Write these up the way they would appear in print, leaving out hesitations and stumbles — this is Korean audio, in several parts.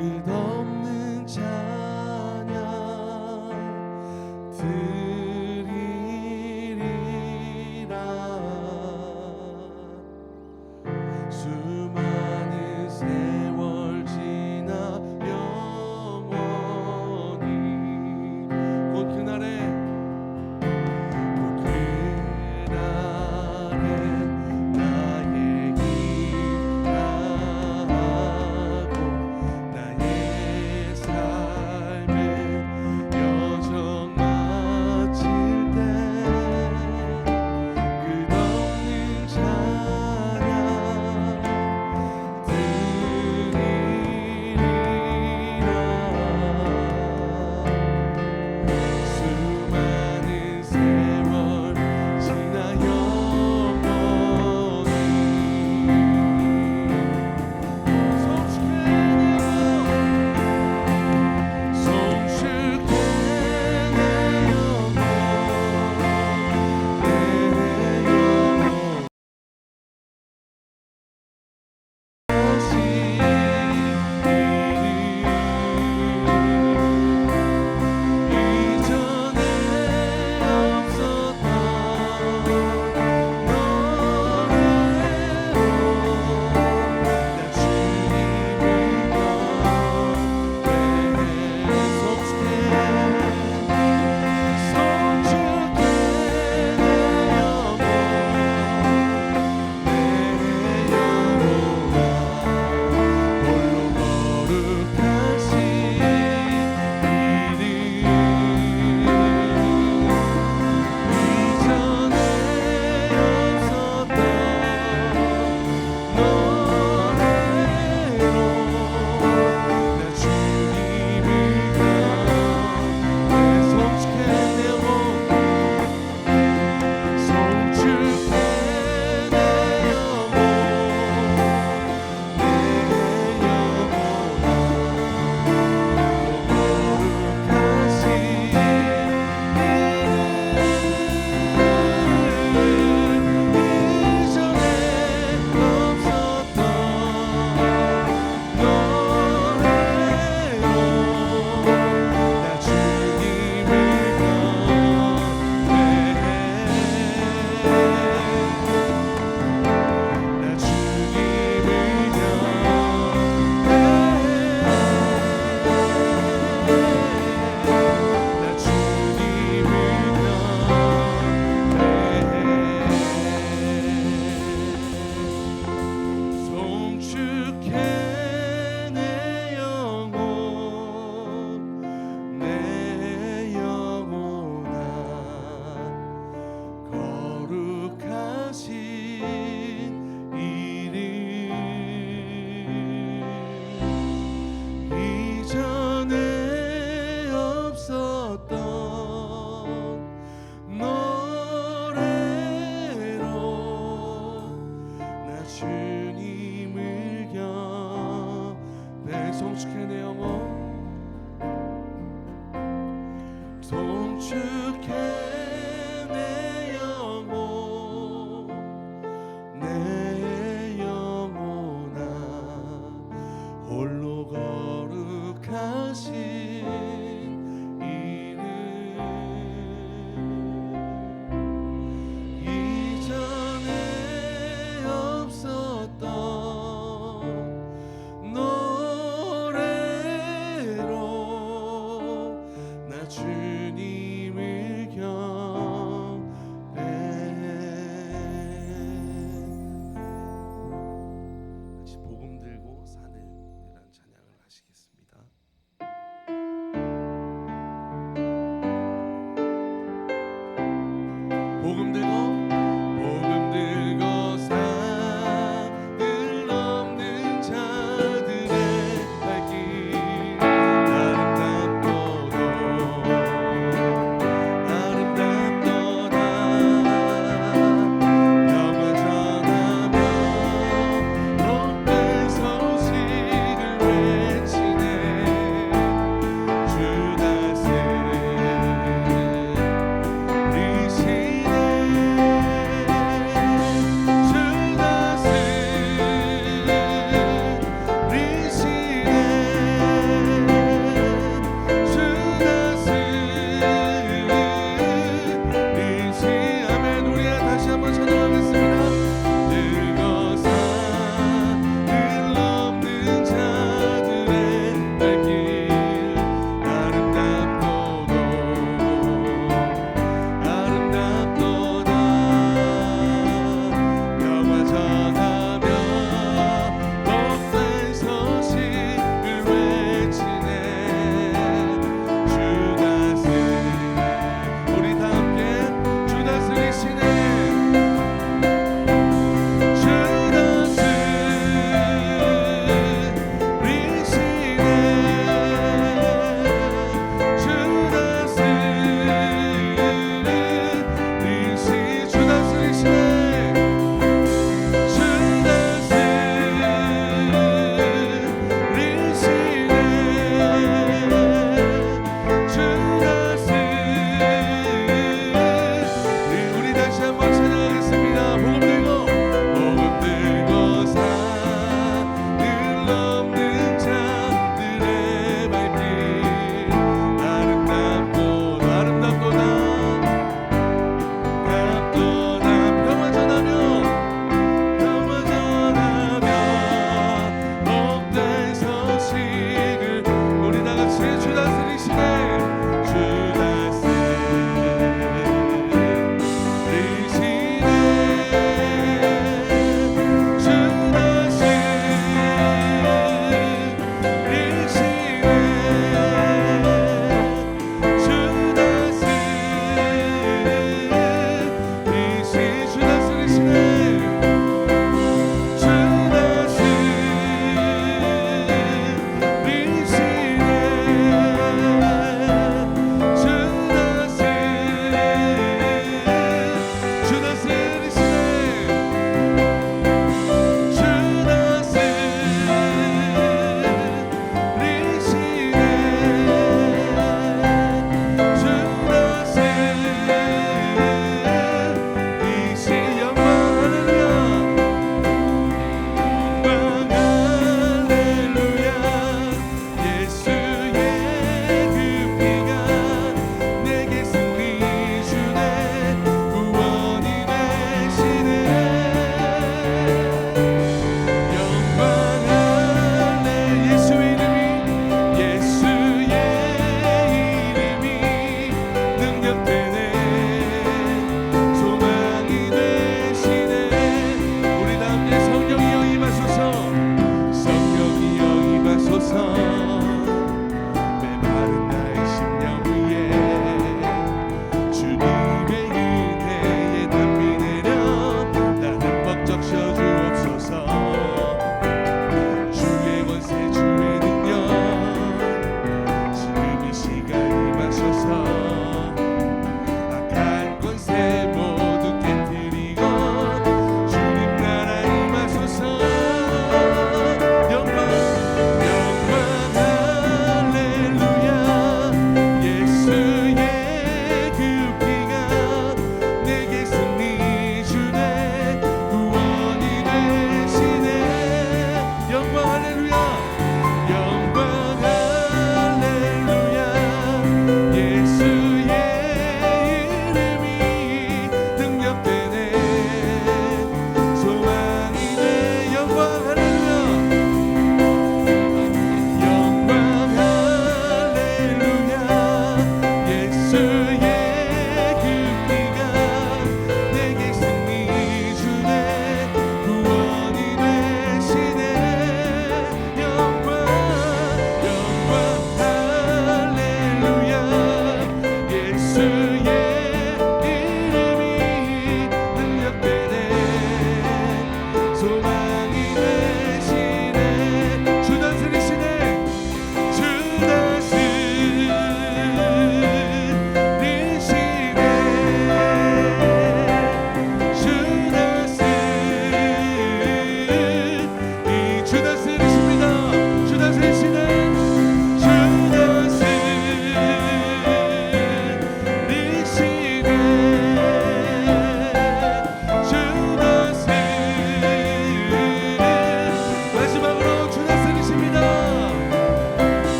끝없는 찬양 드리리라. 수많은 세월 지나 영원히 곧 그날에 송축해 내 영혼, 송축해 내 영혼, 내 영혼아 홀로 거룩하신 이름. 이전에 없었던 노래로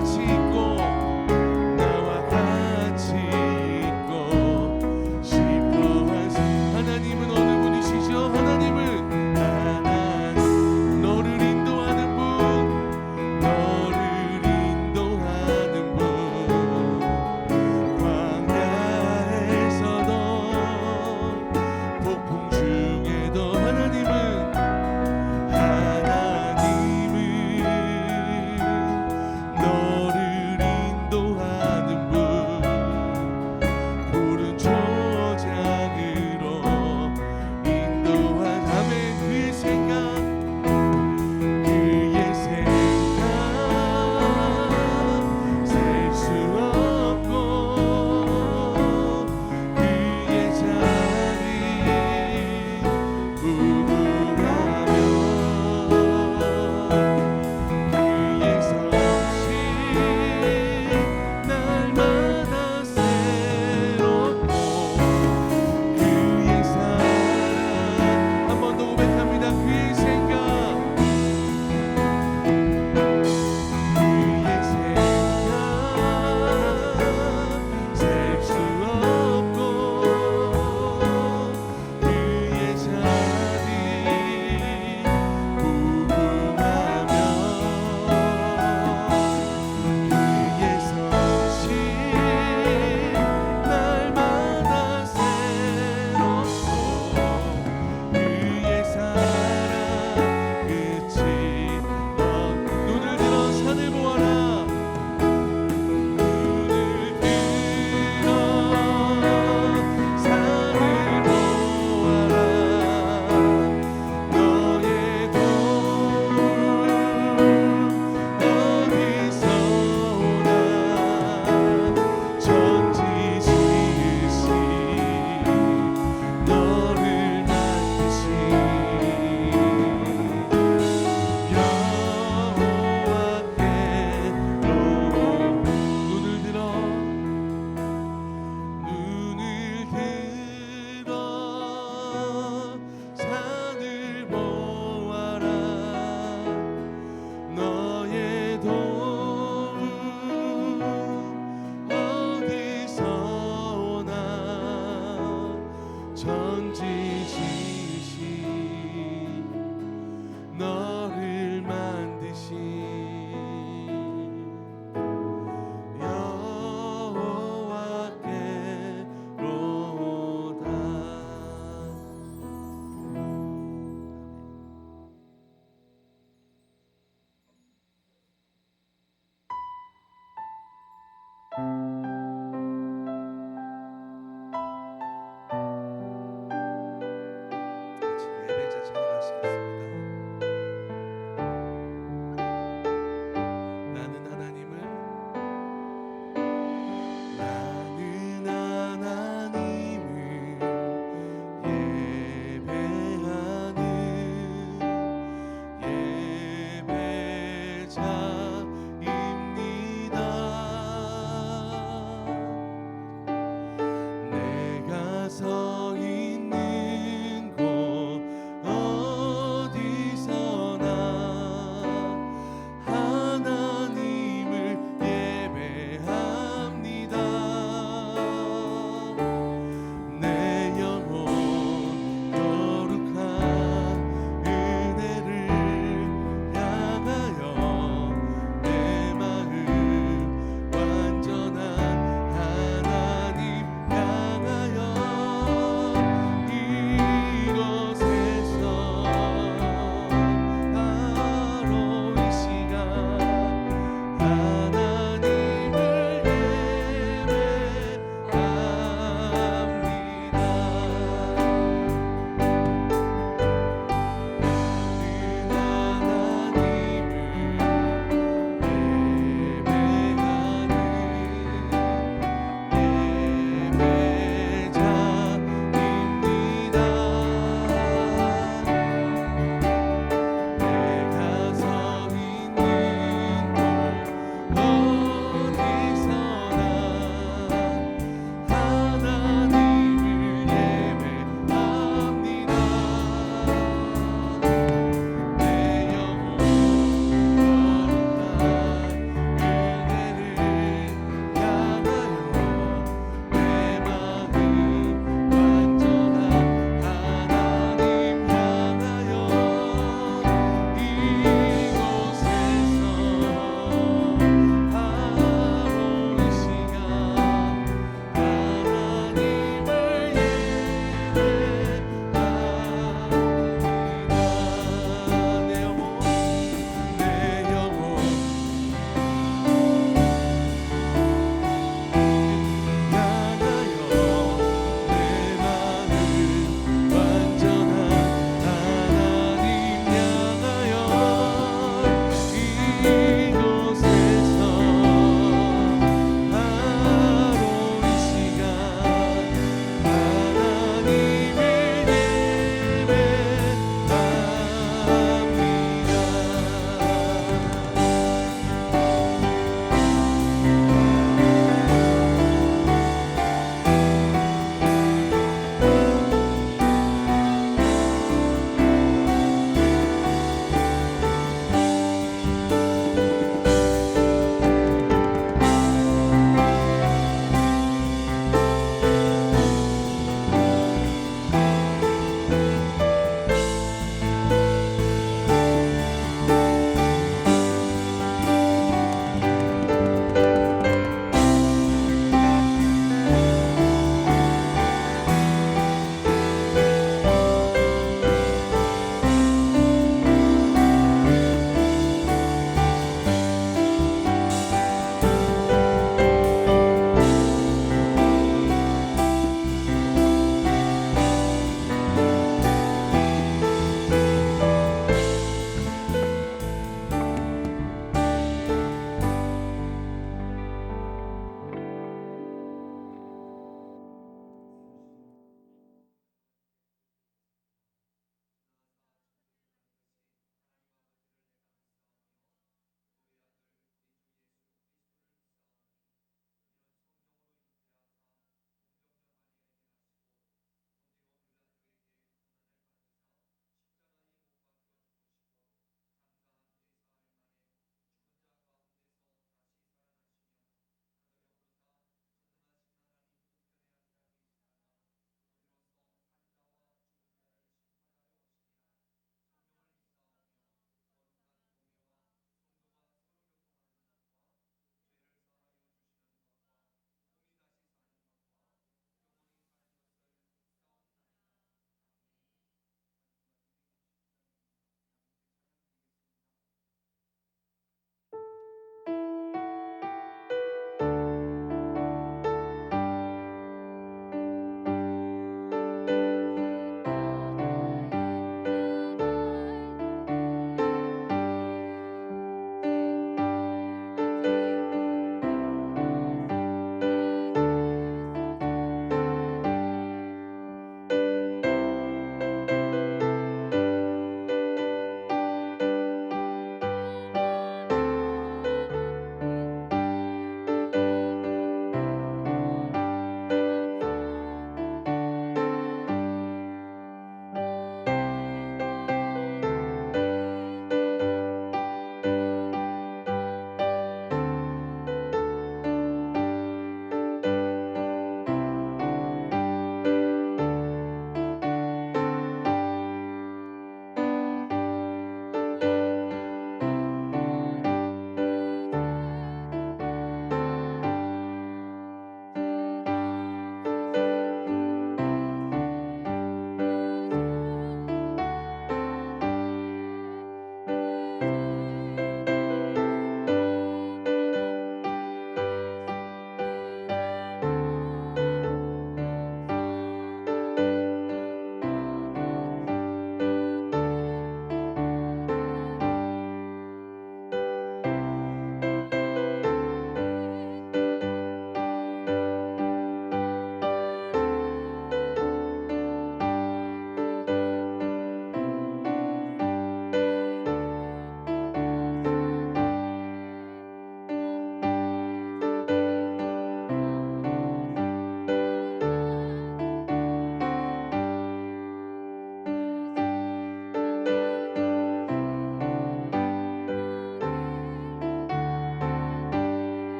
같이 있고 나와 같이 있고 싶어 하나님은 어느 분이시죠? 하나님은 너를 인도하는 분, 너를 인도하는 분, 광야에서도 폭풍 중에도 하나님은 너를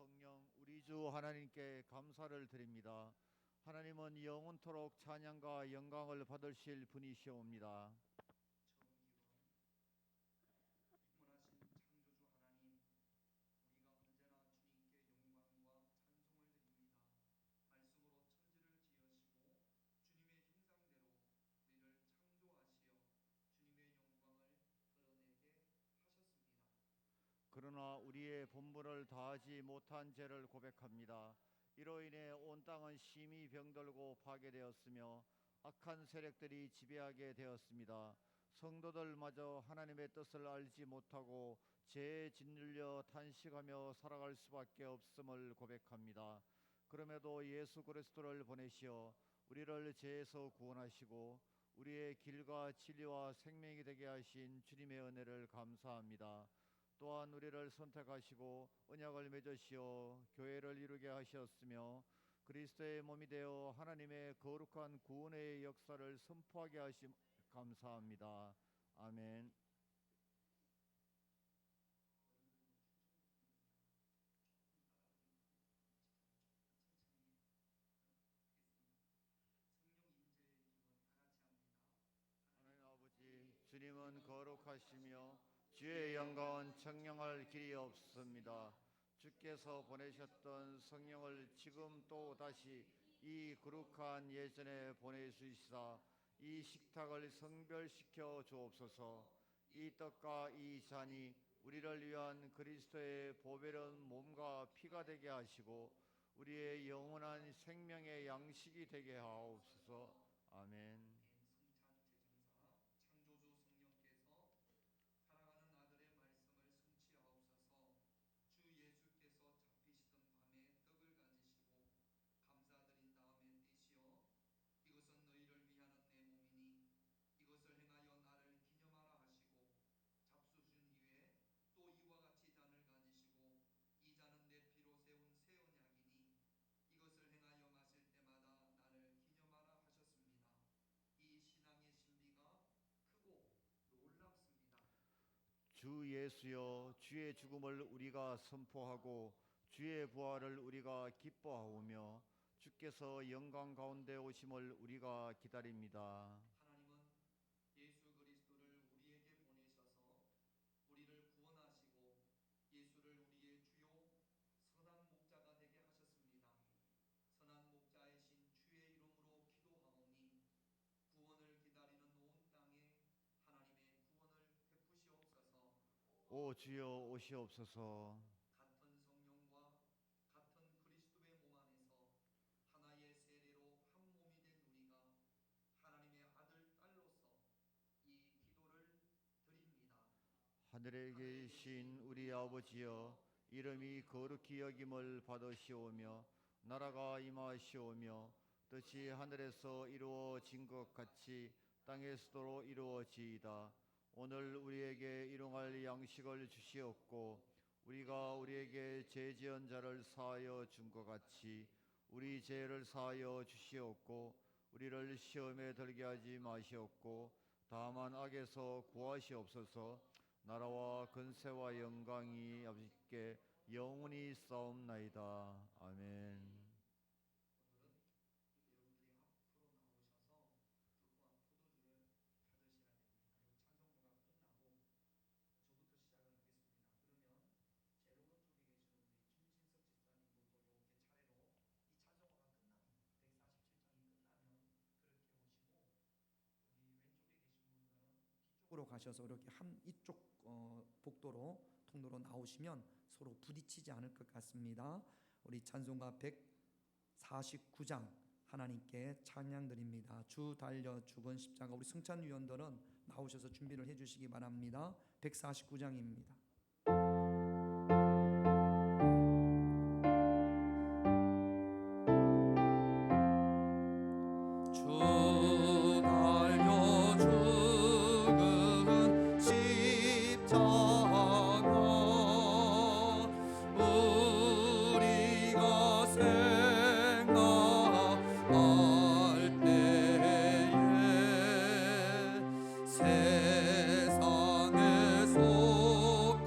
성령 우리 주 하나님께 감사를 드립니다. 하나님은 영원토록 찬양과 영광을 받으실 분이시옵니다. 영원하신 창조주 하나님, 우리가 언제나 주님께 영광과 찬송을 드립니다. 말씀으로 천지를 지으시고 주님의 형상대로 우리를 창조하시어 주님의 영광을 드러내게 하셨습니다. 그러나 우리의 본분을 다하지 못한 죄를 고백합니다. 이로 인해 온 땅은 심히 병들고 파괴되었으며 악한 세력들이 지배하게 되었습니다. 성도들마저 하나님의 뜻을 알지 못하고 죄에 짓눌려 탄식하며 살아갈 수밖에 없음을 고백합니다. 그럼에도 예수 그리스도를 보내시어 우리를 죄에서 구원하시고 우리의 길과 진리와 생명이 되게 하신 주님의 은혜를 감사합니다. 또한 우리를 선택하시고 언약을 맺으시어 교회를 이루게 하셨으며 그리스도의 몸이 되어 하나님의 거룩한 구원의 역사를 선포하게 하심 감사합니다. 아멘. 성령 임재의 기원 다 같이 합니다. 하나님 아버지, 주님은 거룩하시며 주의 영광은 청량할 길이 없습니다. 주께서 보내셨던 성령을 지금 또 다시 이 거룩한 예전에 보내주시사 이 식탁을 성별시켜 주옵소서. 이 떡과 이 잔이 우리를 위한 그리스도의 보배로운 몸과 피가 되게 하시고 우리의 영원한 생명의 양식이 되게 하옵소서. 아멘. 성찬 제정사 창조주 성령께서 살아가는 아들의 말씀을 성취하옵소서. 주 예수께서 잡히시던 밤에 떡을 가지시고 감사드린 다음에 떼시어 이것은 너희를 위하는 내 몸이니 이것을 행하여 나를 기념하라 하시고 잡수신 이후에 또 이와 같이 잔을 가지시고 이 잔은 내 피로 세운 새 언약이니 이것을 행하여 마실 때마다 나를 기념하라 하셨습니다. 이 신앙의 신비가 크고 놀랍습니다. 주 예수여, 주의 죽음을 우리가 선포하고 주의 부활을 우리가 기뻐하오며 주께서 영광 가운데 오심을 우리가 기다립니다. 하나님은 예수 그리스도를 우리에게 보내셔서 우리를 구원하시고 예수를 우리의 주요 선한 목자가 되게 하셨습니다. 선한 목자이신 주의 이름으로 기도하오니 구원을 기다리는 온 땅에 하나님의 구원을 베푸시옵소서. 오 주여 오시옵소서. 같은 성령과 같은 그리스도의 몸 안에서 하나의 세례로 한 몸이 된 우리가 하나님의 아들 딸로서 이 기도를 드립니다. 하늘에 계신 우리 아버지여, 이름이 거룩히 여김을 받으시오며 나라가 임하시오며 뜻이 하늘에서 이루어진 것 같이 땅에서도 이루어지이다. 오늘 우리에게 일용할 양식을 주시옵고 우리가 우리에게 죄 지은 자를 사하여 준 것 같이 우리 죄를 사하여 주시옵고 우리를 시험에 들게 하지 마시옵고 다만 악에서 구하시옵소서. 나라와 근세와 영광이 아버지께 영원히 싸움나이다. 아멘. 오늘은 여러분들이 앞으로 나오셔서 떡과 포도주를 받으셔야 됩니다. 이 찬송부가 끝나고 저부터 시작을 하겠습니다. 그러면 제일 오른쪽에 계시는 우리 김진석 집사님도 이렇게 차례로 이 찬송부가 끝나면 147장이 끝나면 그렇게 오시고 여기 왼쪽에 계신 분들은 뒤쪽으로 가셔서 이렇게 이쪽 복도로 통로로 나오시면 서로 부딪히지 않을 것 같습니다. 우리 찬송가 149장 하나님께 찬양 드립니다. 주 달려 죽은 십자가. 우리 승찬위원들은 나오셔서 준비를 해주시기 바랍니다. 149장입니다. 세상에 속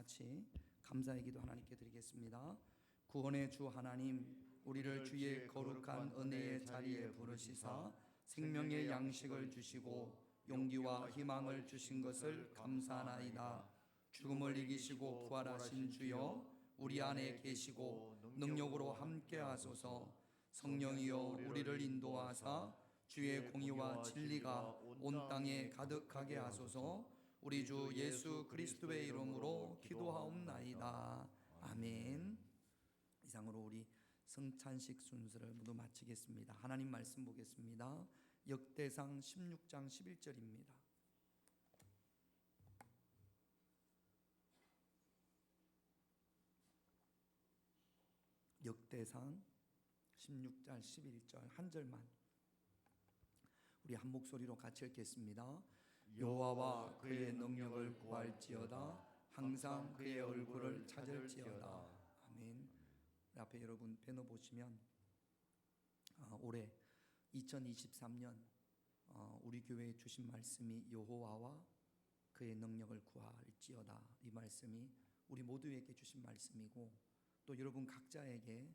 같이 감사의 기도 하나님께 드리겠습니다. 구원의 주 하나님, 우리를 주의 거룩한 은혜의 자리에 부르시사 생명의 양식을 주시고 용기와 희망을 주신 것을 감사하나이다. 죽음을 이기시고 부활하신 주여, 우리 안에 계시고 능력으로 함께하소서. 성령이여 우리를 인도하사 주의 공의와 진리가 온 땅에 가득하게 하소서. 우리 주 예수 그리스도의 이름으로 기도하옵나이다. 아멘. 이상으로 우리 성찬식 순서를 모두 마치겠습니다. 하나님 말씀 보겠습니다. 역대상 16장 11절입니다. 역대상 16장 11절 한 절만 우리 한 목소리로 같이 읽겠습니다. 여호와와 그의 능력을 구할지어다. 항상 그의 얼굴을 찾을지어다. 아멘. 앞에 여러분 배너 보시면 올해 2023년 우리 교회에 주신 말씀이 여호와와 그의 능력을 구할지어다. 이 말씀이 우리 모두에게 주신 말씀이고 또 여러분 각자에게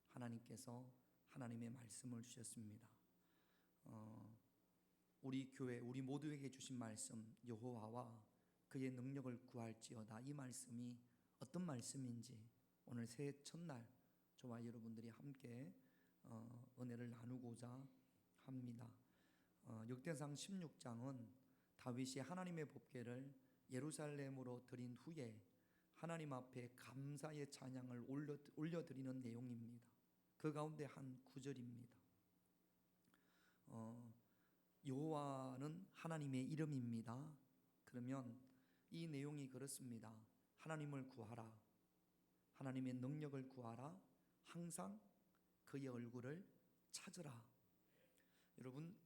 하나님께서 하나님의 말씀을 주셨습니다. 우리 교회 우리 모두에게 주신 말씀 여호와와 그의 능력을 구할지어다. 이 말씀이 어떤 말씀인지 오늘 새해 첫날 저와 여러분들이 함께 은혜를 나누고자 합니다. 역대상 16장은 다윗이 하나님의 법궤를 예루살렘으로 드린 후에 하나님 앞에 감사의 찬양을 올려드리는 내용입니다. 그 가운데 한 구절입니다. 여호와는 하나님의 이름입니다. 그러면 이 내용이 그렇습니다. 하나님을 구하라. 하나님의 능력을 구하라. 항상 그의 얼굴을 찾으라. 여러분,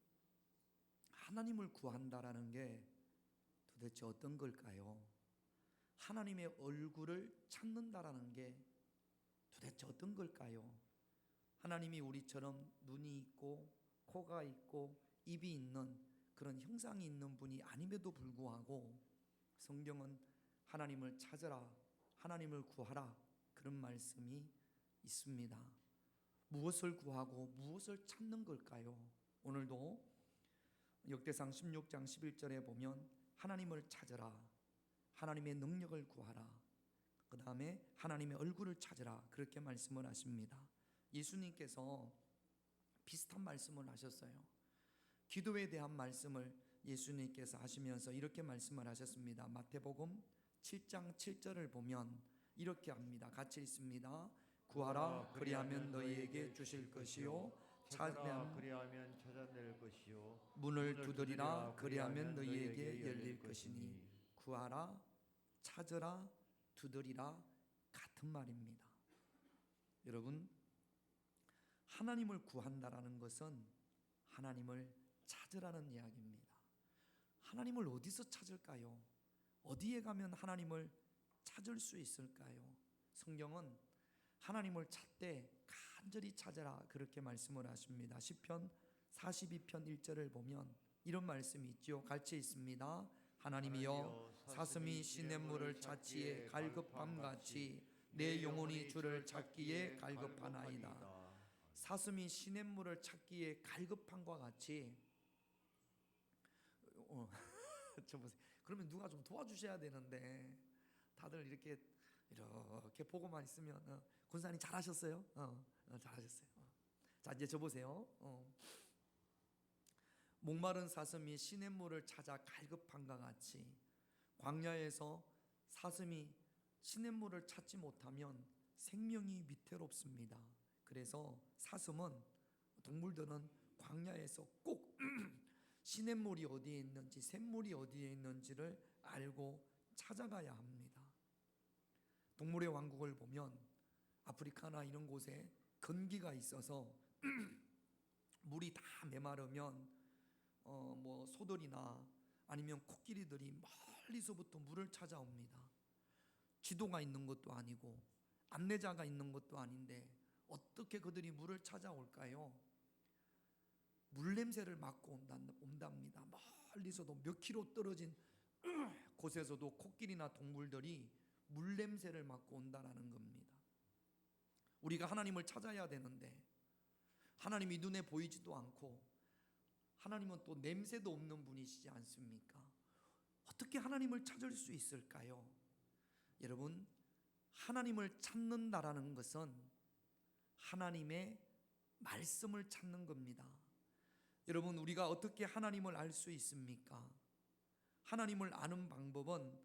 하나님을 구한다라는 게 도대체 어떤 걸까요? 하나님의 얼굴을 찾는다라는 게 도대체 어떤 걸까요? 하나님이 우리처럼 눈이 있고 코가 있고 입이 있는 그런 형상이 있는 분이 아님에도 불구하고 성경은 하나님을 찾으라, 하나님을 구하라 그런 말씀이 있습니다. 무엇을 구하고 무엇을 찾는 걸까요? 오늘도 역대상 16장 11절에 보면 하나님을 찾으라, 하나님의 능력을 구하라, 그 다음에 하나님의 얼굴을 찾으라 그렇게 말씀을 하십니다. 예수님께서 비슷한 말씀을 하셨어요. 기도에 대한 말씀을 예수님께서 하시면서 이렇게 말씀을 하셨습니다. 마태복음 7장 7절을 보면 이렇게 합니다. 같이 읽습니다. 구하라 그리하면 너희에게 주실 것이요 찾으라 그리하면 찾아낼 것이요 문을 두드리라 그리하면 너희에게 열릴 것이니 구하라 찾으라 두드리라 같은 말입니다. 여러분, 하나님을 구한다라는 것은 하나님을 찾으라는 이야기입니다. 하나님을 어디서 찾을까요? 어디에 가면 하나님을 찾을 수 있을까요? 성경은 하나님을 찾되 간절히 찾으라 그렇게 말씀을 하십니다. 시편 42편 1절을 보면 이런 말씀이 있죠. 같이 있습니다. 하나님이여 사슴이 시냇물을 찾기에 갈급함같이 내 영혼이 주를 찾기에 갈급하나이다. 사슴이 시냇물을 찾기에 갈급함과 같이 저 보세요. 그러면 누가 좀 도와주셔야 되는데 다들 이렇게 보고만 있으면 군사님 잘하셨어요? 잘하셨어요. 자 이제 저 보세요. 목마른 사슴이 시냇물을 찾아 갈급함과 같이 광야에서 사슴이 시냇물을 찾지 못하면 생명이 위태롭습니다. 그래서 사슴은 동물들은 광야에서 꼭 시냇물이 어디에 있는지 샘물이 어디에 있는지를 알고 찾아가야 합니다. 동물의 왕국을 보면 아프리카나 이런 곳에 건기가 있어서 물이 다 메마르면 뭐 소들이나 아니면 코끼리들이 멀리서부터 물을 찾아옵니다. 지도가 있는 것도 아니고 안내자가 있는 것도 아닌데 어떻게 그들이 물을 찾아올까요? 물 냄새를 맡고 온답니다. 멀리서도 몇 킬로 떨어진 곳에서도 코끼리나 동물들이 물 냄새를 맡고 온다라는 겁니다. 우리가 하나님을 찾아야 되는데 하나님이 눈에 보이지도 않고 하나님은 또 냄새도 없는 분이시지 않습니까? 어떻게 하나님을 찾을 수 있을까요? 여러분, 하나님을 찾는다라는 것은 하나님의 말씀을 찾는 겁니다. 여러분, 우리가 어떻게 하나님을 알 수 있습니까? 하나님을 아는 방법은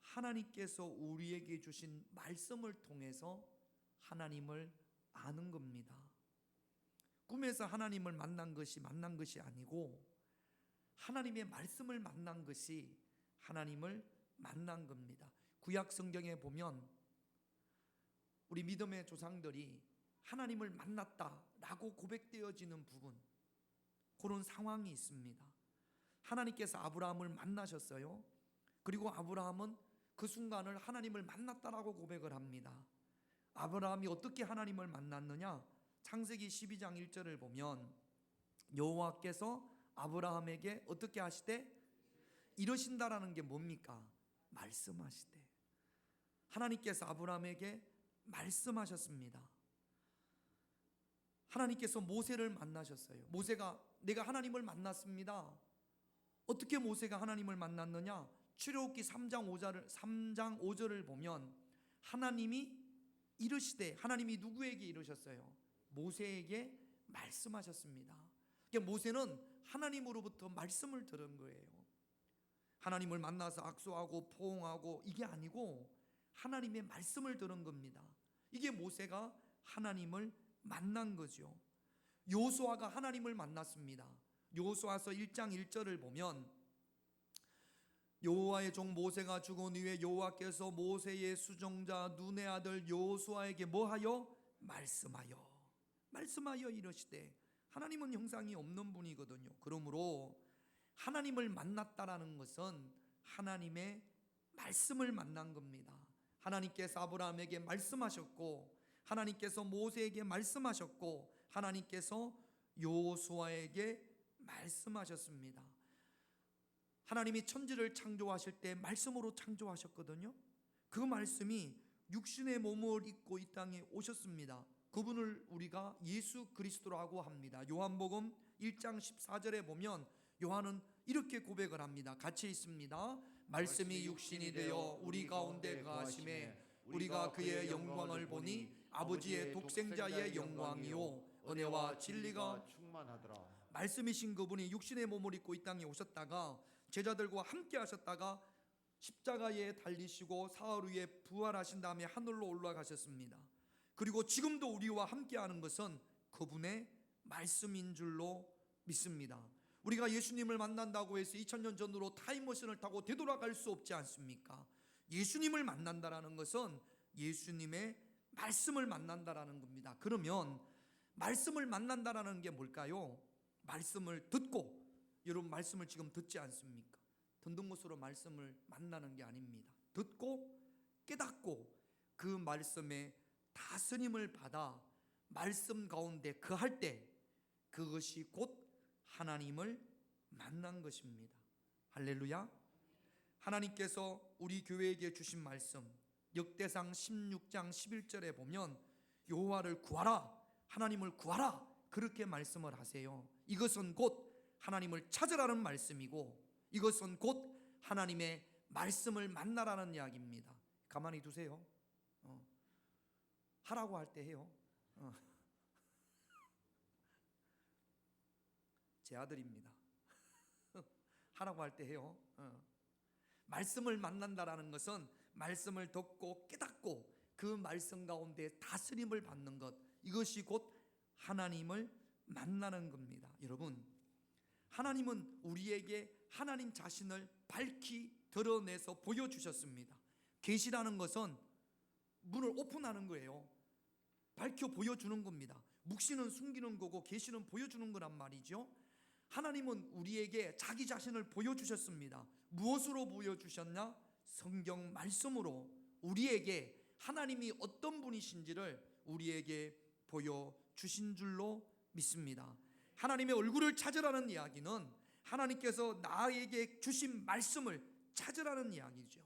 하나님께서 우리에게 주신 말씀을 통해서 하나님을 아는 겁니다. 꿈에서 하나님을 만난 것이 아니고 하나님의 말씀을 만난 것이 하나님을 만난 겁니다. 구약 성경에 보면 우리 믿음의 조상들이 하나님을 만났다라고 고백되어지는 부분, 그런 상황이 있습니다. 하나님께서 아브라함을 만나셨어요. 그리고 아브라함은 그 순간을 하나님을 만났다라고 고백을 합니다. 아브라함이 어떻게 하나님을 만났느냐? 창세기 12장 1절을 보면 여호와께서 아브라함에게 어떻게 하시되 이러신다라는 게 뭡니까? 말씀하시되. 하나님께서 아브라함에게 말씀하셨습니다. 하나님께서 모세를 만나셨어요. 모세가 내가 하나님을 만났습니다. 어떻게 모세가 하나님을 만났느냐? 출애굽기 3장 5절을 보면 하나님이 이르시되, 하나님이 누구에게 이르셨어요? 모세에게 말씀하셨습니다. 그러니까 모세는 하나님으로부터 말씀을 들은 거예요. 하나님을 만나서 악수하고 포옹하고 이게 아니고 하나님의 말씀을 들은 겁니다. 이게 모세가 하나님을 만난 거죠. 여호수아가 하나님을 만났습니다. 여호수아서 1장 1절을 보면 여호와의 종 모세가 죽은 후에 여호와께서 모세의 수종자 눈의 아들 여호수아에게 뭐하여? 말씀하여 이르시되. 하나님은 형상이 없는 분이거든요. 그러므로 하나님을 만났다라는 것은 하나님의 말씀을 만난 겁니다. 하나님께서 아브라함에게 말씀하셨고 하나님께서 모세에게 말씀하셨고 하나님께서 여호수아에게 말씀하셨습니다. 하나님이 천지를 창조하실 때 말씀으로 창조하셨거든요. 그 말씀이 육신의 몸을 입고 이 땅에 오셨습니다. 그분을 우리가 예수 그리스도라고 합니다. 요한복음 1장 14절에 보면 요한은 이렇게 고백을 합니다. 같이 있습니다. 말씀이 육신이 되어 우리 가운데 거하심에 우리가 그의 영광을 보니 아버지의 독생자의 영광이요 은혜와 진리가 충만하더라. 말씀이신 그분이 육신의 몸을 입고 이 땅에 오셨다가 제자들과 함께 하셨다가 십자가에 달리시고 사흘 후에 부활하신 다음에 하늘로 올라가셨습니다. 그리고 지금도 우리와 함께 하는 것은 그분의 말씀인 줄로 믿습니다. 우리가 예수님을 만난다고 해서 2000년 전으로 타임머신을 타고 되돌아갈 수 없지 않습니까? 예수님을 만난다라는 것은 예수님의 말씀을 만난다라는 겁니다. 그러면 말씀을 만난다라는 게 뭘까요? 말씀을 듣고, 여러분 말씀을 지금 듣지 않습니까? 듣는 것으로 말씀을 만나는 게 아닙니다. 듣고 깨닫고 그 말씀에 다스림을 받아 말씀 가운데 거할 때 그것이 곧 하나님을 만난 것입니다. 할렐루야. 하나님께서 우리 교회에게 주신 말씀 역대상 16장 11절에 보면 여호와를 구하라, 하나님을 구하라, 그렇게 말씀을 하세요. 이것은 곧 하나님을 찾으라는 말씀이고 이것은 곧 하나님의 말씀을 만나라는 이야기입니다. 가만히 두세요. 하라고 할 때 해요. 제 아들입니다. 하라고 할 때 해요. 말씀을 만난다라는 것은 말씀을 듣고 깨닫고 그 말씀 가운데 다스림을 받는 것, 이것이 곧 하나님을 만나는 겁니다. 여러분, 하나님은 우리에게 하나님 자신을 밝히 드러내서 보여주셨습니다. 계시라는 것은 문을 오픈하는 거예요. 밝혀 보여주는 겁니다. 묵시는 숨기는 거고 계시는 보여주는 거란 말이죠. 하나님은 우리에게 자기 자신을 보여주셨습니다. 무엇으로 보여주셨냐? 성경 말씀으로 우리에게 하나님이 어떤 분이신지를 우리에게 보여주신 줄로 믿습니다. 하나님의 얼굴을 찾으라는 이야기는 하나님께서 나에게 주신 말씀을 찾으라는 이야기죠.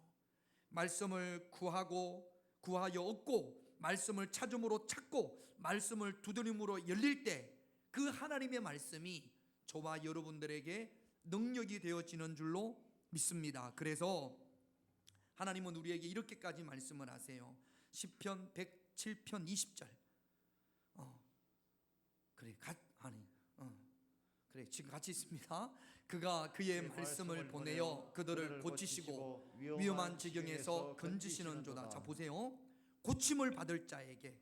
말씀을 구하여 얻고 말씀을 찾음으로 찾고 말씀을 두드림으로 열릴 때 그 하나님의 말씀이 저와 여러분들에게 능력이 되어지는 줄로 믿습니다. 그래서 하나님은 우리에게 이렇게까지 말씀을 하세요. 시편 107편 20절. 그래 지금 같이 있습니다. 그가 그의 말씀을 보내어 그들을 고치시고 위험한 지경에서 건지시는도다. 자 보세요. 고침을 받을 자에게,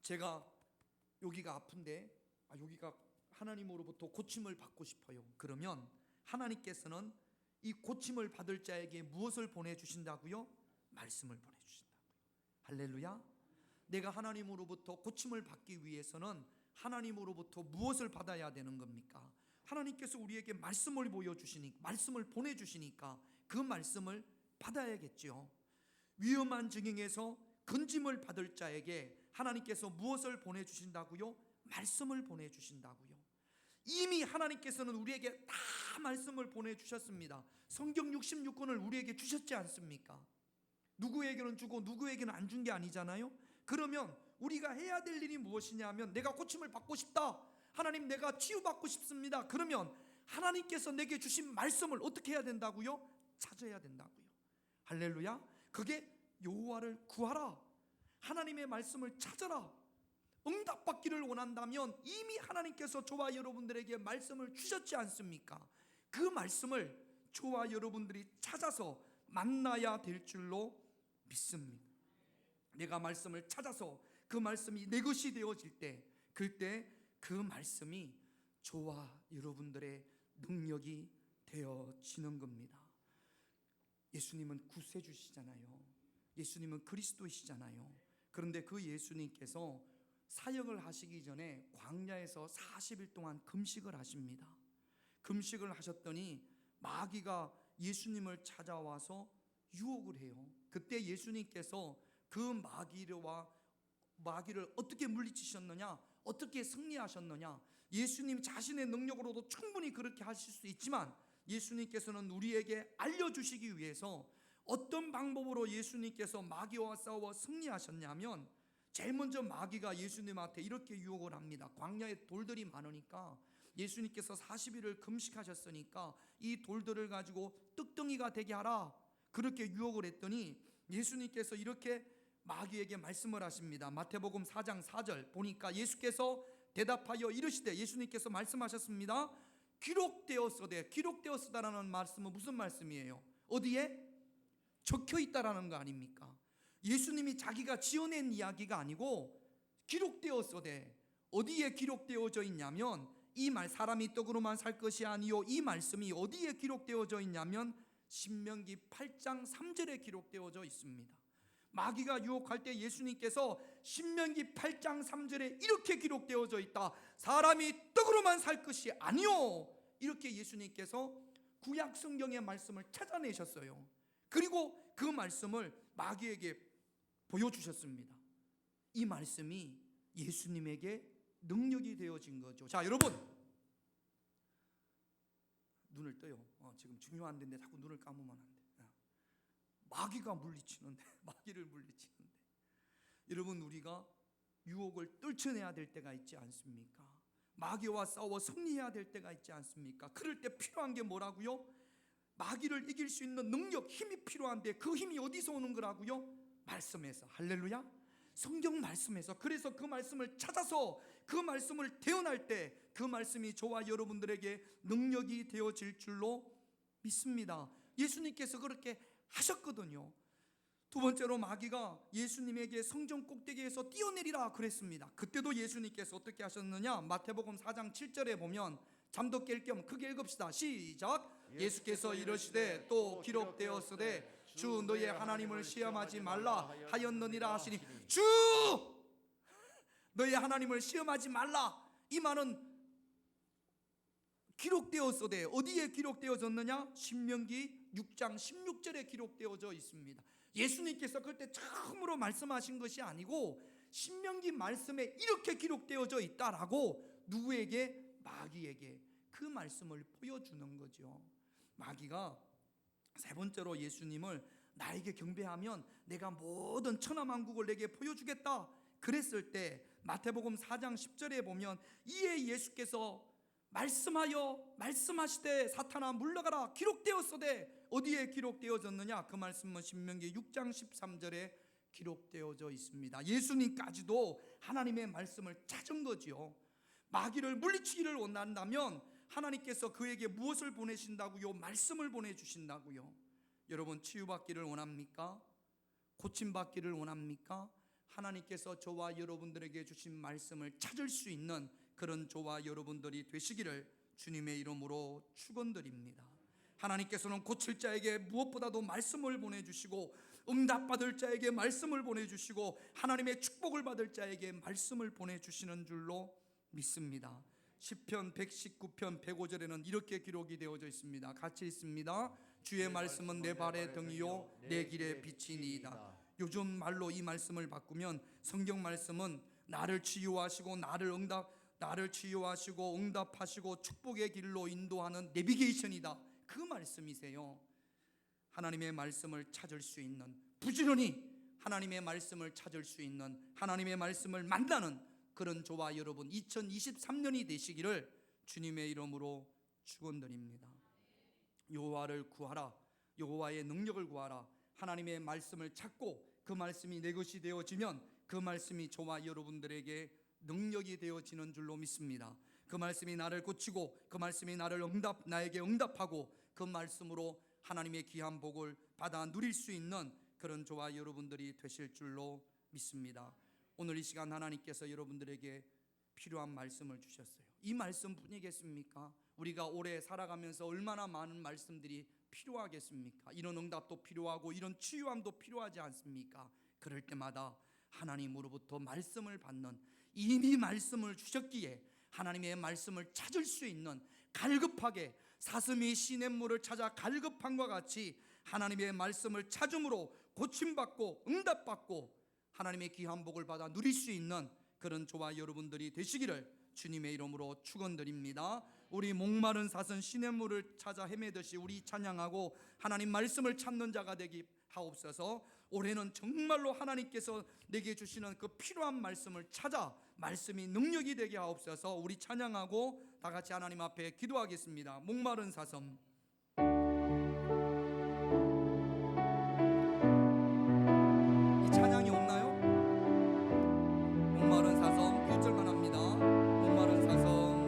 제가 여기가 아픈데 여기가 하나님으로부터 고침을 받고 싶어요. 그러면 하나님께서는 이 고침을 받을 자에게 무엇을 보내주신다고요? 말씀을 보내주신다고요. 할렐루야. 내가 하나님으로부터 고침을 받기 위해서는 하나님으로부터 무엇을 받아야 되는 겁니까? 하나님께서 우리에게 말씀을 말씀을 보내주시니까 그 말씀을 받아야겠죠. 위험한 지경에서 건짐을 받을 자에게 하나님께서 무엇을 보내주신다고요? 말씀을 보내주신다고요. 이미 하나님께서는 우리에게 다 말씀을 보내주셨습니다. 성경 66권을 우리에게 주셨지 않습니까? 누구에게는 주고 누구에게는 안 준 게 아니잖아요. 그러면 우리가 해야 될 일이 무엇이냐면, 내가 고침을 받고 싶다, 하나님 내가 치유받고 싶습니다. 그러면 하나님께서 내게 주신 말씀을 어떻게 해야 된다고요? 찾아야 된다고요. 할렐루야. 그게 여호와를 구하라, 하나님의 말씀을 찾아라. 응답받기를 원한다면 이미 하나님께서 저와 여러분들에게 말씀을 주셨지 않습니까? 그 말씀을 저와 여러분들이 찾아서 만나야 될 줄로 믿습니다. 내가 말씀을 찾아서 그 말씀이 내 것이 되어질 때, 그때 그 말씀이 저와 여러분들의 능력이 되어지는 겁니다. 예수님은 구세주시잖아요. 예수님은 그리스도이시잖아요. 그런데 그 예수님께서 사역을 하시기 전에 광야에서 40일 동안 금식을 하십니다. 금식을 하셨더니 마귀가 예수님을 찾아와서 유혹을 해요. 그때 예수님께서 그 마귀를 어떻게 물리치셨느냐, 어떻게 승리하셨느냐, 예수님 자신의 능력으로도 충분히 그렇게 하실 수 있지만 예수님께서는 우리에게 알려주시기 위해서 어떤 방법으로 예수님께서 마귀와 싸워 승리하셨냐면, 제일 먼저 마귀가 예수님한테 이렇게 유혹을 합니다. 광야에 돌들이 많으니까 예수님께서 40일을 금식하셨으니까 이 돌들을 가지고 떡덩이가 되게 하라, 그렇게 유혹을 했더니 예수님께서 이렇게 마귀에게 말씀을 하십니다. 마태복음 4장 4절 보니까 예수께서 대답하여 이르시되, 예수님께서 말씀하셨습니다. 기록되었으되, 기록되었으다라는 말씀은 무슨 말씀이에요? 어디에? 적혀 있다라는 거 아닙니까? 예수님이 자기가 지어낸 이야기가 아니고 기록되었으되, 어디에 기록되어져 있냐면, 이 말 사람이 떡으로만 살 것이 아니요, 이 말씀이 어디에 기록되어져 있냐면 신명기 8장 3절에 기록되어져 있습니다. 마귀가 유혹할 때 예수님께서 신명기 8장 3절에 이렇게 기록되어져 있다, 사람이 떡으로만 살 것이 아니요, 이렇게 예수님께서 구약 성경의 말씀을 찾아내셨어요. 그리고 그 말씀을 마귀에게 보여주셨습니다. 이 말씀이 예수님에게 능력이 되어진 거죠. 자 여러분, 눈을 떠요. 지금 중요한 데인데 자꾸 눈을 감으면 안 돼. 마귀가 물리치는데, 마귀를 물리치는데, 여러분 우리가 유혹을 떨쳐내야 될 때가 있지 않습니까? 마귀와 싸워 승리해야 될 때가 있지 않습니까? 그럴 때 필요한 게 뭐라고요? 마귀를 이길 수 있는 능력, 힘이 필요한데 그 힘이 어디서 오는 거라고요? 말씀에서. 할렐루야. 성경 말씀에서. 그래서 그 말씀을 찾아서 그 말씀을 대언할 때 그 말씀이 저와 여러분들에게 능력이 되어질 줄로 믿습니다. 예수님께서 그렇게 하셨거든요. 두 번째로 마귀가 예수님에게 성전 꼭대기에서 뛰어내리라 그랬습니다. 그때도 예수님께서 어떻게 하셨느냐, 마태복음 4장 7절에 보면, 잠도 깰 겸 크게 읽읍시다. 시작. 예수께서 이르시되 또 기록되었으되 주 너의 하나님을 시험하지 말라 하였느니라 하시니, 주 너의 하나님을 시험하지 말라, 이 말은 기록되었으되, 어디에 기록되어졌느냐? 신명기 6장 16절에 기록되어져 있습니다. 예수님께서 그때 처음으로 말씀하신 것이 아니고 신명기 말씀에 이렇게 기록되어져 있다라고 누구에게? 마귀에게 그 말씀을 보여주는 거죠. 마귀가 세 번째로 예수님을 나에게 경배하면 내가 모든 천하만국을 내게 보여주겠다 그랬을 때 마태복음 4장 10절에 보면 이에 예수께서 말씀하시되 사탄아 물러가라 기록되었으되 어디에 기록되어졌느냐? 그 말씀은 신명기 6장 13절에 기록되어져 있습니다. 예수님까지도 하나님의 말씀을 찾은 거지요. 마귀를 물리치기를 원한다면 하나님께서 그에게 무엇을 보내신다고요? 말씀을 보내주신다고요. 여러분 치유받기를 원합니까? 고침받기를 원합니까? 하나님께서 저와 여러분들에게 주신 말씀을 찾을 수 있는 그런 저와 여러분들이 되시기를 주님의 이름으로 축원드립니다. 하나님께서는 고칠 자에게 무엇보다도 말씀을 보내주시고 응답받을 자에게 말씀을 보내주시고 하나님의 축복을 받을 자에게 말씀을 보내주시는 줄로 믿습니다. 시편 119편 105절에는 이렇게 기록이 되어져 있습니다. 같이 읽습니다. 주의 말씀은 내 발의 등이요 내 길의 빛이니이다. 요즘 말로 이 말씀을 바꾸면 성경 말씀은 나를 치유하시고 나를 치유하시고 응답하시고 축복의 길로 인도하는 내비게이션이다. 그 말씀이세요. 하나님의 말씀을 찾을 수 있는, 부지런히 하나님의 말씀을 찾을 수 있는, 하나님의 말씀을 만나는 그런 저와 여러분 2023년이 되시기를 주님의 이름으로 축원드립니다. 여호와를 구하라. 여호와의 능력을 구하라. 하나님의 말씀을 찾고 그 말씀이 내 것이 되어지면 그 말씀이 저와 여러분들에게 능력이 되어지는 줄로 믿습니다. 그 말씀이 나를 고치고 그 말씀이 나에게 응답하고 그 말씀으로 하나님의 귀한 복을 받아 누릴 수 있는 그런 저와 여러분들이 되실 줄로 믿습니다. 오늘 이 시간 하나님께서 여러분들에게 필요한 말씀을 주셨어요. 이 말씀뿐이겠습니까? 우리가 오래 살아가면서 얼마나 많은 말씀들이 필요하겠습니까? 이런 응답도 필요하고 이런 치유함도 필요하지 않습니까? 그럴 때마다 하나님으로부터 말씀을 받는, 이미 말씀을 주셨기에 하나님의 말씀을 찾을 수 있는, 갈급하게 사슴이 시냇물을 찾아 갈급함과 같이 하나님의 말씀을 찾음으로 고침받고 응답받고 하나님의 귀한 복을 받아 누릴 수 있는 그런 저와 여러분들이 되시기를 주님의 이름으로 축원드립니다. 우리 목마른 사슴 시냇물을 찾아 헤매듯이 우리 찬양하고 하나님 말씀을 찾는 자가 되기 하옵소서. 올해는 정말로 하나님께서 내게 주시는 그 필요한 말씀을 찾아 말씀이 능력이 되게 하옵소서. 우리 찬양하고 다 같이 하나님 앞에 기도하겠습니다. 목마른 사슴. 이 찬양이 없나요? 목마른 사슴 1절만 합니다. 목마른 사슴.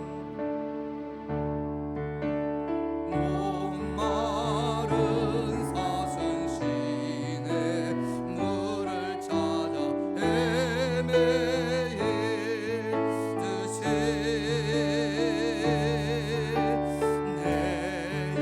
내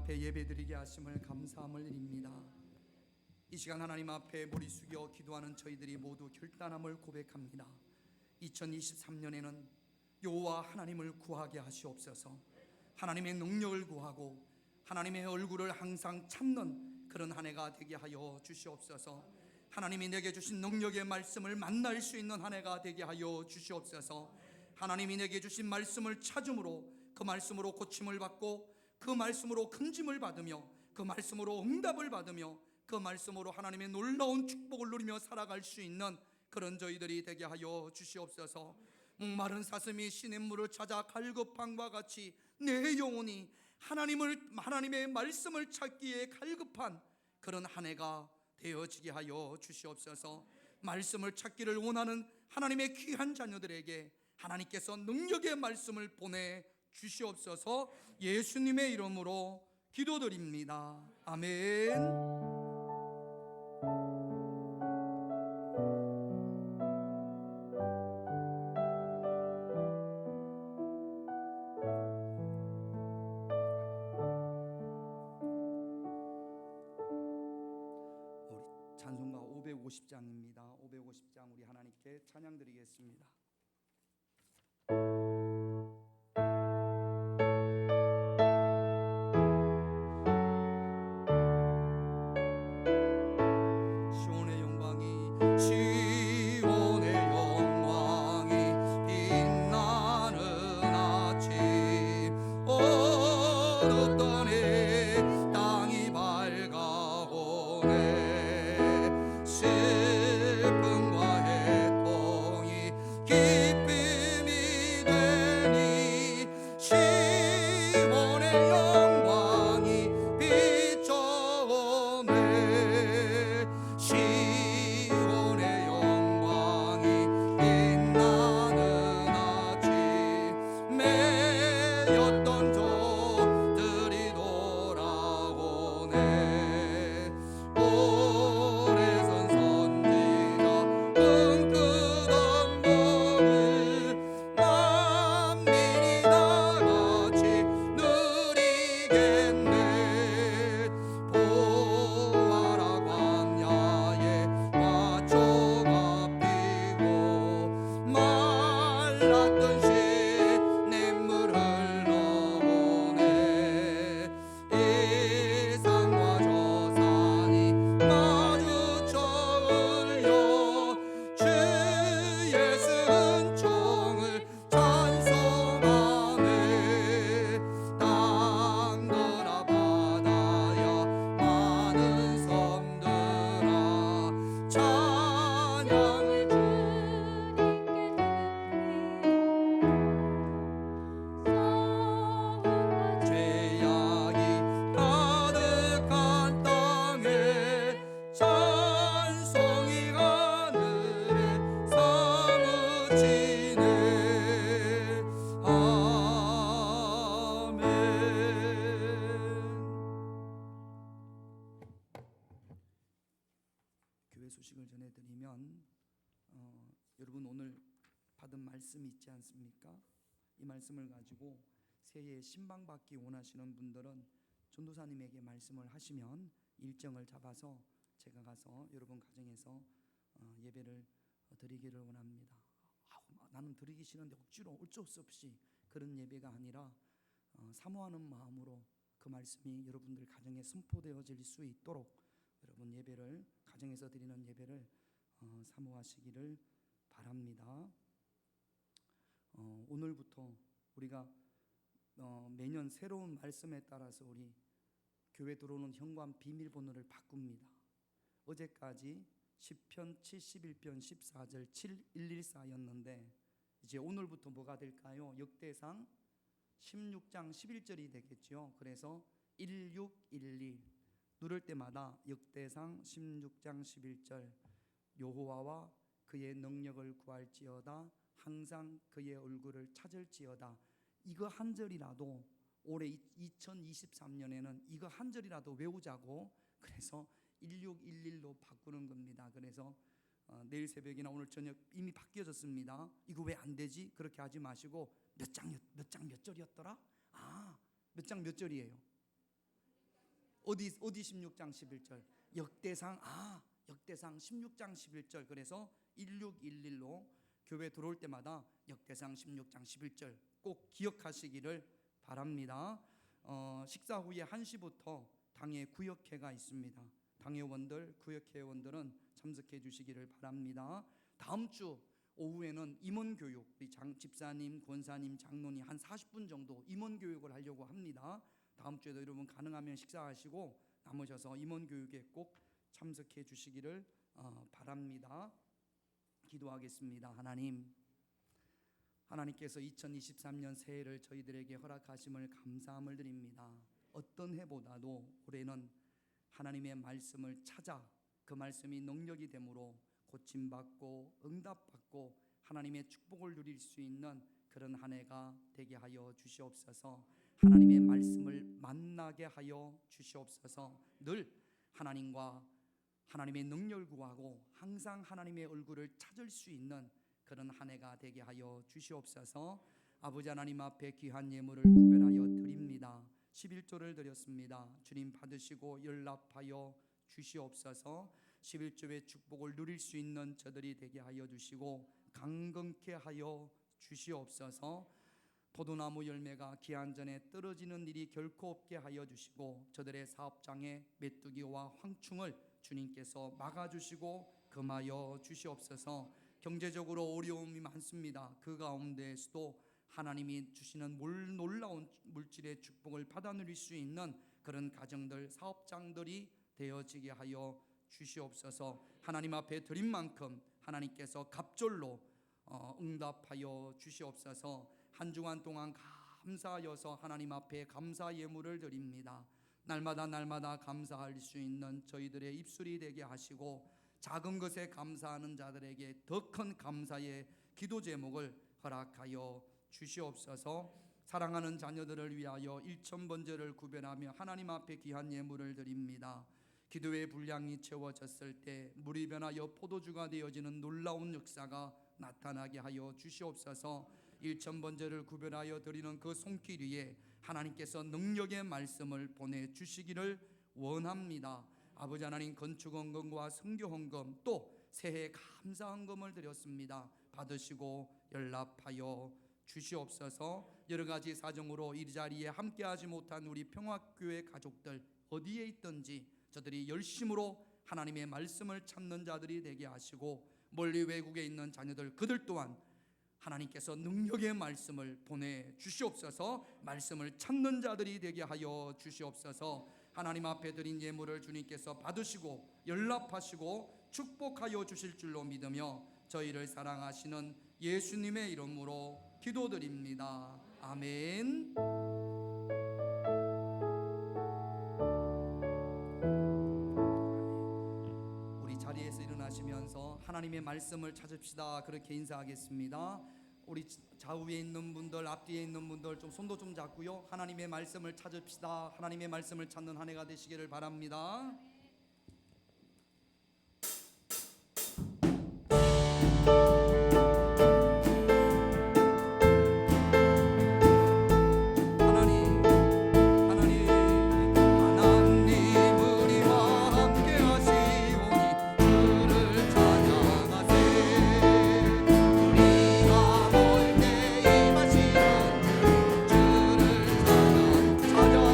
앞에 예배드리게 하심을 감사함을 드립니다. 이 시간 하나님 앞에 머리 숙여 기도하는 저희들이 모두 결단함을 고백합니다. 2023년에는 여호와 하나님을 구하게 하시옵소서. 하나님의 능력을 구하고 하나님의 얼굴을 항상 찾는 그런 한 해가 되게 하여 주시옵소서. 하나님이 내게 주신 능력의 말씀을 만날 수 있는 한 해가 되게 하여 주시옵소서. 하나님이 내게 주신 말씀을 찾음으로 그 말씀으로 고침을 받고 그 말씀으로 금짐을 받으며 그 말씀으로 응답을 받으며 그 말씀으로 하나님의 놀라운 축복을 누리며 살아갈 수 있는 그런 저희들이 되게 하여 주시옵소서. 목마른 사슴이 시냇물을 찾아 갈급함과 같이 내 영혼이 하나님의 말씀을 찾기에 갈급한 그런 한 해가 되어지게 하여 주시옵소서. 말씀을 찾기를 원하는 하나님의 귀한 자녀들에게 하나님께서 능력의 말씀을 보내 주시옵소서. 예수님의 이름으로 기도드립니다. 아멘. 찬송가 550장입니다. 550장 우리 하나님께 찬양 드리겠습니다. 시온의 영광이 시온의 영광이 빛나는 아침 어느 땅에 땅이 밝아오네 슬픔과 해통이 기쁨이 되니 시온의 영광이 비춰오네 시온의 영광이 빛나는 아침 매였던 종들이 돌아오네 오래전 선지자 꿈꾸던 복을 만민이 다같이 누리겠네 보아라 광야에 화초가 피고 말랐던 시냇물 흘러오네 이 산과 저 산이 마주쳐 흘려 주 예수 은총을 찬송하네 땅들아 바다야 많은 섬들아 찬양을 죄악이 가득한 땅에 찬송이 하늘에 사무치네 아멘. 교회 소식을 전해드리면 여러분 오늘 받은 말씀이 있지 않습니까? 이 말씀을 가지고 새해에 신방받기 원하시는 분들은 전도사님에게 말씀을 하시면 일정을 잡아서 제가 가서 여러분 가정에서 예배를 드리기를 원합니다. 나는 드리기 싫은데 억지로 어쩔 수 없이 그런 예배가 아니라 사모하는 마음으로 그 말씀이 여러분들 가정에 선포되어질 수 있도록 여러분 예배를 가정에서 드리는 예배를 사모하시기를 바랍니다. 오늘부터 우리가 매년 새로운 말씀에 따라서 우리 교회 들어오는 현관 비밀번호를 바꿉니다. 어제까지 시편 71편 14절 7114였는데 이제 오늘부터 뭐가 될까요? 역대상 16장 11절이 되겠죠. 그래서 1611 누를 때마다 역대상 16장 11절 여호와와 그의 능력을 구할지어다 항상 그의 얼굴을 찾을지어다. 이거 한 절이라도 올해 2023년에는 이거 한 절이라도 외우자고 그래서 1611로 바꾸는 겁니다. 그래서 내일 새벽이나 오늘 저녁 이미 바뀌어졌습니다. 이거 왜 안 되지? 그렇게 하지 마시고 몇 장 몇 절이었더라? 몇 장 몇 절이에요? 어디 16장 11절 역대상 역대상 16장 11절 그래서 1611로 교회 들어올 때마다 역대상 16장 11절 꼭 기억하시기를 바랍니다. 식사 후에 1시부터 당회 구역회가 있습니다. 당회원들 구역회원들은 참석해 주시기를 바랍니다. 다음 주 오후에는 임원교육 우리 집사님, 권사님, 장로님 한 40분 정도 임원교육을 하려고 합니다. 다음 주에도 여러분 가능하면 식사하시고 남으셔서 임원교육에 꼭 참석해 주시기를 바랍니다. 기도하겠습니다. 하나님께서 2023년 새해를 저희들에게 허락하심을 감사함을 드립니다. 어떤 해보다도 올해는 하나님의 말씀을 찾아 그 말씀이 능력이 되므로 고침받고 응답받고 하나님의 축복을 누릴 수 있는 그런 한 해가 되게 하여 주시옵소서. 하나님의 말씀을 만나게 하여 주시옵소서. 늘 하나님과 하나님의 능력을 구하고 항상 하나님의 얼굴을 찾을 수 있는 그런 한 해가 되게 하여 주시옵소서. 아버지 하나님 앞에 귀한 예물을 구별하여 드립니다. 11조를 드렸습니다. 주님 받으시고 연락하여 주시옵소서. 11조의 축복을 누릴 수 있는 저들이 되게 하여 주시고 강건케 하여 주시옵소서. 포도나무 열매가 기한 전에 떨어지는 일이 결코 없게 하여 주시고 저들의 사업장의 메뚜기와 황충을 주님께서 막아주시고 금하여 주시옵소서. 경제적으로 어려움이 많습니다. 그 가운데에서도 하나님이 주시는 놀라운 물질의 축복을 받아 누릴 수 있는 그런 가정들, 사업장들이 되어지게 하여 주시옵소서. 하나님 앞에 드린 만큼 하나님께서 갑절로 응답하여 주시옵소서. 한 주간 동안 감사하여서 하나님 앞에 감사 예물을 드립니다. 날마다 감사할 수 있는 저희들의 입술이 되게 하시고 작은 것에 감사하는 자들에게 더 큰 감사의 기도 제목을 허락하여 주시옵소서. 사랑하는 자녀들을 위하여 1,000번제를 구별하며 하나님 앞에 귀한 예물을 드립니다. 기도의 분량이 채워졌을 때 물이 변하여 포도주가 되어지는 놀라운 역사가 나타나게 하여 주시옵소서. 1,000번제를 구별하여 드리는 그 손길 위에 하나님께서 능력의 말씀을 보내주시기를 원합니다. 아버지 하나님, 건축헌금과 성교헌금 또 새해 감사헌금을 드렸습니다. 받으시고 연락하여 주시옵소서. 여러가지 사정으로 이 자리에 함께하지 못한 우리 평화교회 가족들 어디에 있든지 저들이 열심으로 하나님의 말씀을 찾는 자들이 되게 하시고 멀리 외국에 있는 자녀들 그들 또한 하나님께서 능력의 말씀을 보내주시옵소서. 말씀을 찾는 자들이 되게 하여 주시옵소서. 하나님 앞에 드린 예물을 주님께서 받으시고 연락하시고 축복하여 주실 줄로 믿으며 저희를 사랑하시는 예수님의 이름으로 기도드립니다. 아멘. 우리 자리에서 일어나시면서 하나님의 말씀을 찾읍시다. 그렇게 인사하겠습니다. 우리 좌우에 있는 분들, 앞뒤에 있는 분들 좀 손도 좀 잡고요. 하나님의 말씀을 찾읍시다. 하나님의 말씀을 찾는 한 해가 되시기를 바랍니다. 찬양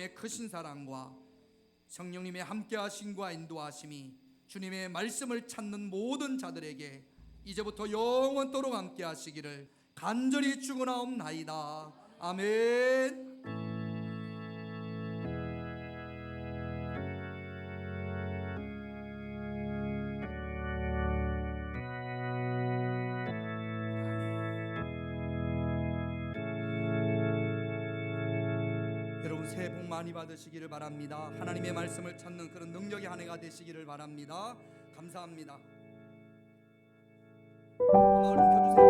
하나님의 크신 사랑과 성령님의 함께하심과 인도하심이 주님의 말씀을 찾는 모든 자들에게 이제부터 영원토록 함께하시기를 간절히 축원하옵나이다. 아멘. 여러분 새해 복 많이 받으시기를 바랍니다. 하나님의 말씀을 찾는 그런 능력의 한 해가 되시기를 바랍니다. 감사합니다. 음악을 좀 켜주세요.